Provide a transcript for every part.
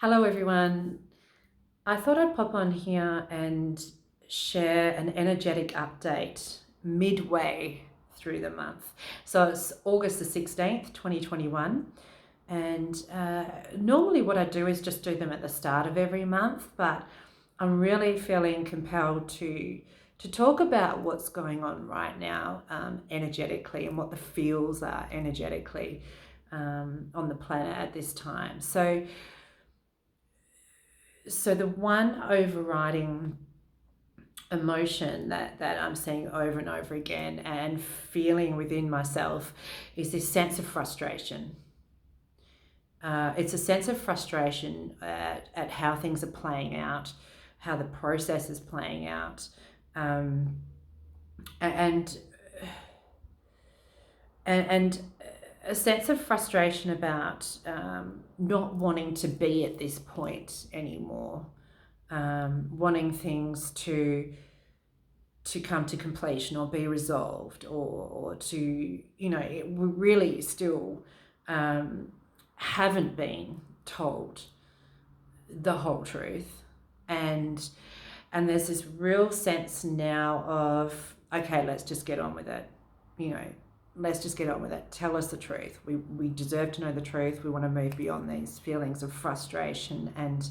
Hello, everyone. I thought I'd pop on here and share an energetic update midway through the month. So it's August the 16th, 2021. And normally, what I do is just do them at the start of every month, but I'm really feeling compelled to talk about what's going on right now energetically and what the feels are energetically on the planet at this time. So the one overriding emotion that I'm seeing over and over again and feeling within myself is this sense of frustration. It's a sense of frustration at how things are playing out, how the process is playing out, um, and and a sense of frustration about not wanting to be at this point anymore, wanting things to come to completion or be resolved, or to, we really still haven't been told the whole truth, and there's this real sense now of, okay, let's just get on with it, let's just get on with it. Tell us the truth. We deserve to know the truth. We want to move beyond these feelings of frustration and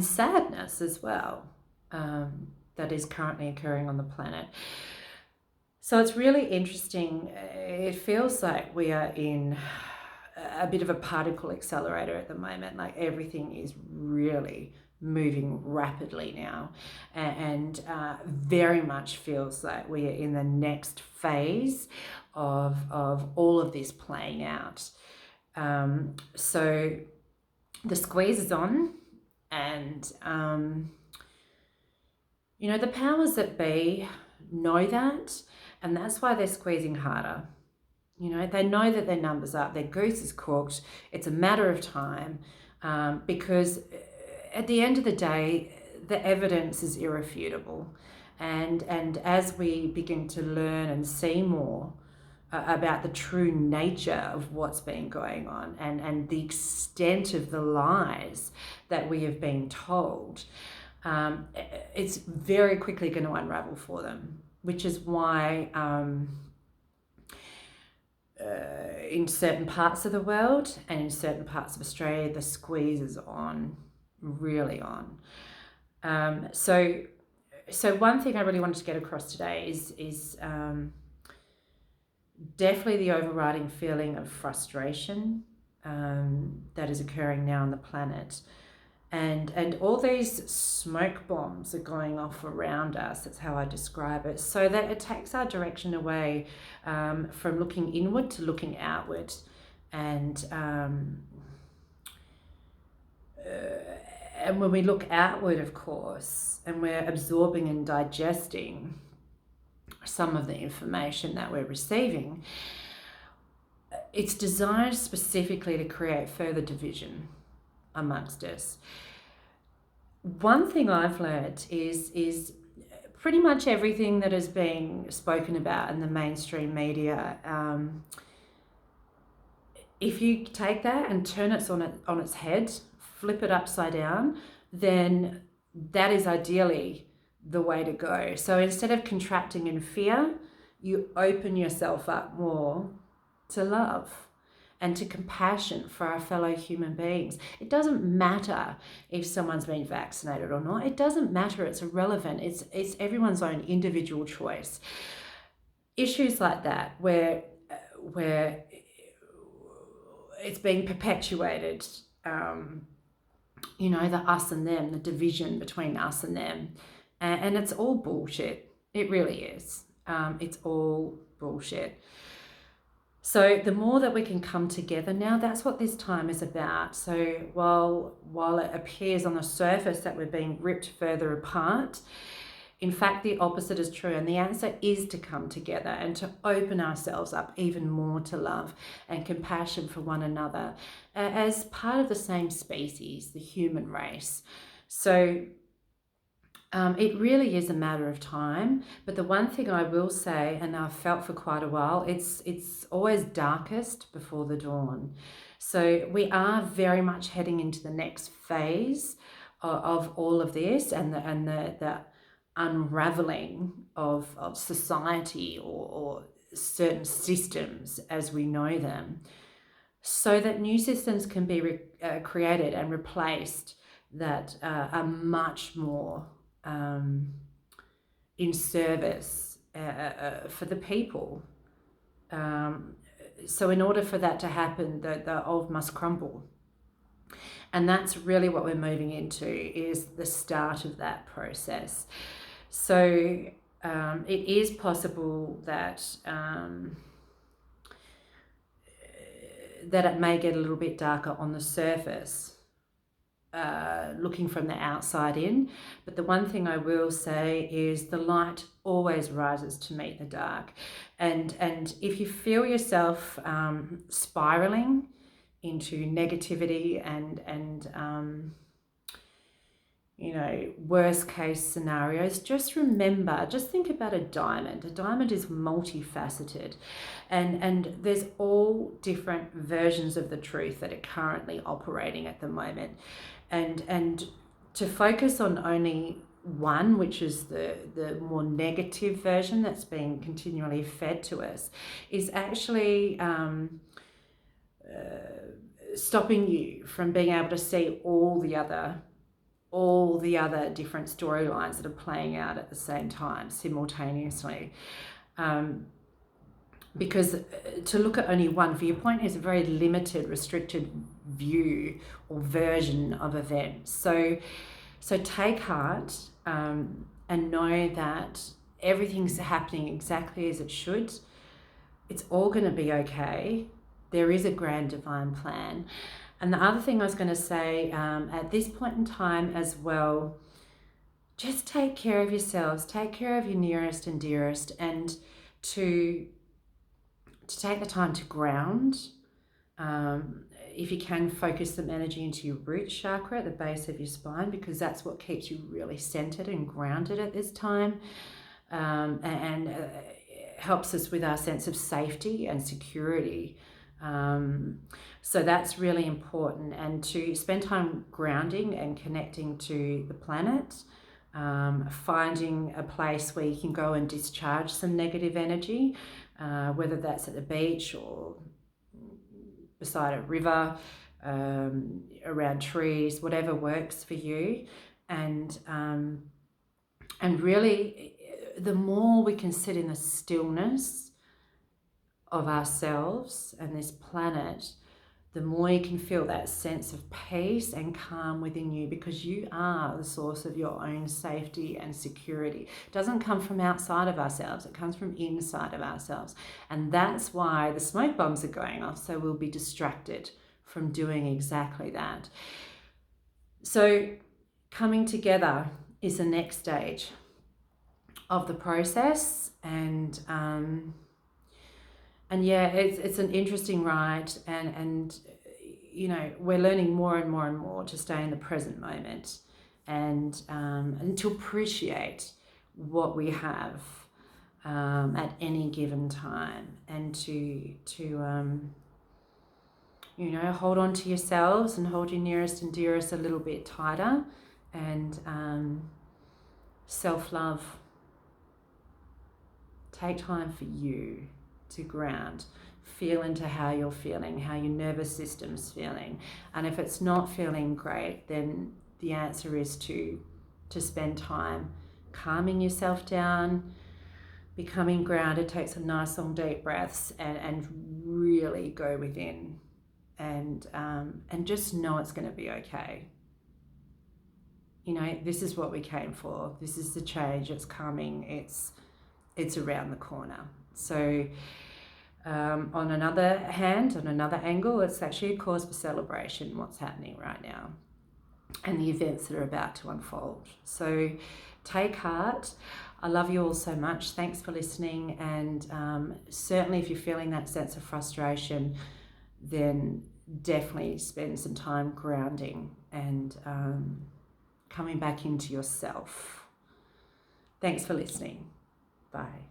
sadness as well, that is currently occurring on the planet. So it's really interesting. It feels like we are in a bit of a particle accelerator at the moment. Like everything is really moving rapidly now, and very much feels like we are in the next phase of all of this playing out. So the squeeze is on, and the powers that be know that, and that's why they're squeezing harder. They know that their number's up, their goose is cooked. It's a matter of time, because at the end of the day, the evidence is irrefutable. And as we begin to learn and see more about the true nature of what's been going on, and the extent of the lies that we have been told, it's very quickly going to unravel for them, which is why in certain parts of the world and in certain parts of Australia, the squeeze is on, really on. So one thing I really wanted to get across today is definitely the overriding feeling of frustration that is occurring now on the planet. And all these smoke bombs are going off around us. That's how I describe it. So that it takes our direction away from looking inward to looking outward. And when we look outward, of course, and we're absorbing and digesting some of the information that we're receiving, it's designed specifically to create further division amongst us. One thing I've learned is pretty much everything that is being spoken about in the mainstream media, if you take that and turn it on its head, flip it upside down, then that is ideally the way to go. So instead of contracting in fear, you open yourself up more to love and to compassion for our fellow human beings. It doesn't matter if someone's been vaccinated or not. It doesn't matter. It's irrelevant. It's everyone's own individual choice. Issues like that, where it's being perpetuated, the us and them, the division between us and them, and it's all bullshit. It really is. It's all bullshit. So the more that we can come together now, that's what this time is about. So while it appears on the surface that we're being ripped further apart, in fact, the opposite is true. And the answer is to come together and to open ourselves up even more to love and compassion for one another as part of the same species, the human race. So it really is a matter of time. But the one thing I will say, and I've felt for quite a while, it's always darkest before the dawn. So we are very much heading into the next phase of all of this, and the unraveling of society or certain systems as we know them, so that new systems can be created and replaced that are much more in service for the people. So in order for that to happen, the old must crumble. And that's really what we're moving into, is the start of that process. So it is possible that that it may get a little bit darker on the surface, looking from the outside in. But the one thing I will say is the light always rises to meet the dark. And if you feel yourself spiraling into negativity and you know, worst case scenarios, just remember, just think about a diamond. A diamond is multifaceted, and there's all different versions of the truth that are currently operating at the moment. And to focus on only one, which is the more negative version that's being continually fed to us, is actually stopping you from being able to see all the other different storylines that are playing out at the same time, simultaneously. Because to look at only one viewpoint is a very limited, restricted view or version of events. So take heart and know that everything's happening exactly as it should. It's all going to be okay. There is a grand divine plan. And the other thing I was going to say at this point in time as well, just take care of yourselves, take care of your nearest and dearest, and to take the time to ground. If you can, focus some energy into your root chakra at the base of your spine, because that's what keeps you really centered and grounded at this time, and helps us with our sense of safety and security. So that's really important, and to spend time grounding and connecting to the planet, finding a place where you can go and discharge some negative energy, whether that's at the beach or beside a river, around trees, whatever works for you. And really, the more we can sit in the stillness of ourselves and this planet, the more you can feel that sense of peace and calm within you, because you are the source of your own safety and security. It doesn't come from outside of ourselves, it comes from inside of ourselves. And that's why the smoke bombs are going off, so we'll be distracted from doing exactly that. So coming together is the next stage of the process, and yeah, it's an interesting ride, and you know, we're learning more and more and more to stay in the present moment, and to appreciate what we have at any given time, and to you know, hold on to yourselves and hold your nearest and dearest a little bit tighter, and self-love. Take time for you to ground, feel into how you're feeling, how your nervous system's feeling. And if it's not feeling great, then the answer is to spend time calming yourself down, becoming grounded, take some nice long deep breaths, and really go within, and just know it's going to be okay. You know, this is what we came for. This is the change. It's coming. It's around the corner. So on another hand, on another angle, it's actually a cause for celebration, what's happening right now and the events that are about to unfold. So take heart. I love you all so much. Thanks for listening. And certainly if you're feeling that sense of frustration, then definitely spend some time grounding and coming back into yourself. Thanks for listening. Bye.